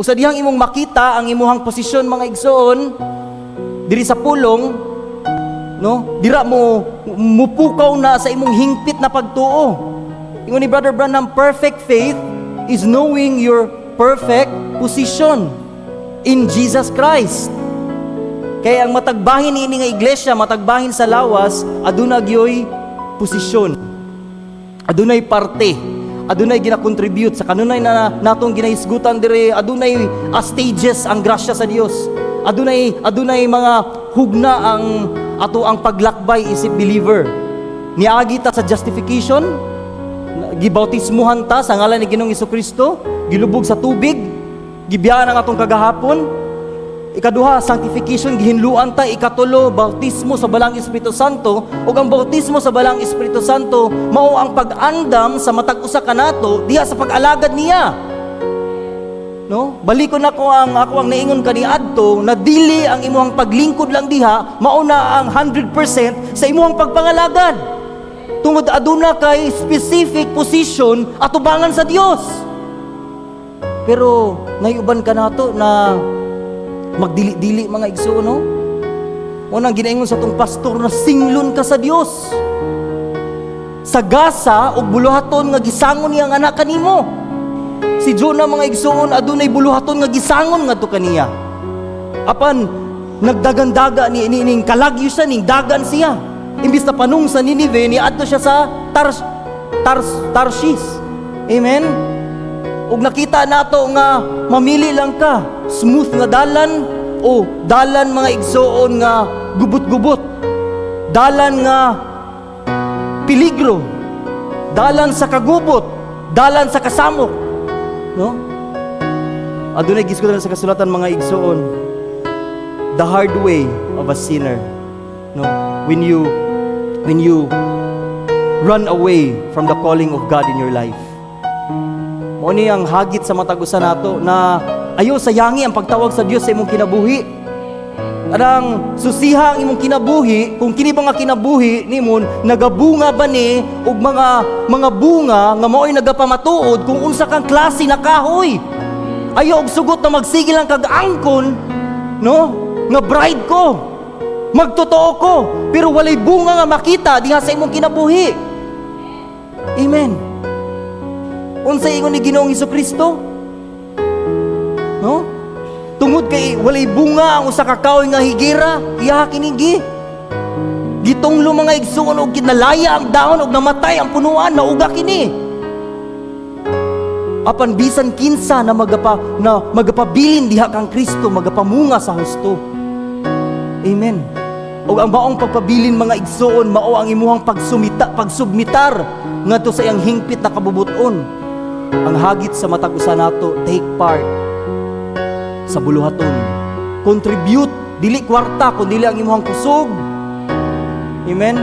Usa dihang imong makita ang imuhang posisyon mga igsoon diri sa pulong, no? Dira mo mupukaw na sa imong hingpit na pagtuo. Ingon ni Brother Branham, perfect faith is knowing your perfect position in Jesus Christ. Kaya ang matagbahin ini nga iglesia, matagbahin sa lawas, aduna gyoy posisyon. Adunay parte, adunay gina-contribute sa kanunay na natong ginahisgutan dire, adunay stages ang grasya sa Dios. Adunay mga hugna ang ato ang paglakbay isip believer. Niagi ta sa justification, gibautismuhan ta sa ngalan ni Ginoong Hesukristo, gilubog sa tubig, gibiyaan ang atong kagahapon. Ikaduha, sanctification, gihinluan ta. Ikatulo, bautismo sa balang Espiritu Santo. Ug ang bautismo sa balang Espiritu Santo mao ang pag-andam sa matag usa kanato diha sa pag-alagad niya. No? Balikon ako ang naingon kaniadto na dili ang imuhang paglingkod lang diha mao na ang 100% sa imuhang pagpangalagad. Tungod aduna kay specific position atubangan sa Dios. Pero nayuban ka nato na magdili-dili mga igsoon, no? Unang ginaingon sa tong pastor na singlon ka sa Dios. Sagasa og buluhaton nga gisangon niya ang anak kanimo. Si Jonah mga igsoon adunay buluhaton nga gisangon ngadto kaniya. Apan nagdagandaga ning kalagyo siya, ning dagan siya. Imbis na panung sa Ninive, niadto siya sa Tarshish. Amen. Ug nakita nato nga mamili lang ka, smooth nga dalan o dalan mga igsoon nga gubot-gubot, dalan nga peligro, dalan sa kagubot, dalan sa kasamok, no? Adunay gisgotan sa kasulatan mga igsoon, the hard way of a sinner, no? When you run away from the calling of God in your life. Mao ni ang hagit sa matag usa nato na ayo sayangi ang pagtawag sa Dios sa imong kinabuhi. Arang susiha ang imong kinabuhi kung kini ba nga kinabuhi nimon nagabunga ba ni og mga bunga nga mao'y nagapamatuod kung unsa kang klase na kahoy. Ayo og sugot na magsigil ang kag-angkon, no? Nga bride ko. Magtotoo ko, pero walay bunga nga makita diha sa imong kinabuhi. Amen. Unsay ingon ni Ginoong Hesukristo? No? Tungod kay walay bunga ang usa ka kahoy nga higera, iya kiningi. Gitunglo mga igsoon og kinalaya ang dahon og namatay ang punuan, nauga kini. Apan bisan kinsa na magapabilin diha kang Kristo, magapamunga sa husto. Amen. Og ang maong pagpabilin mga igsoon mao ang imuhang pagsubmitar ngadto sa iyang hingpit na kabubuton. Ang hagit sa matag usa nato, take part sa buluhaton. Contribute, dili kwarta, kundi ang imuhang kusog. Amen.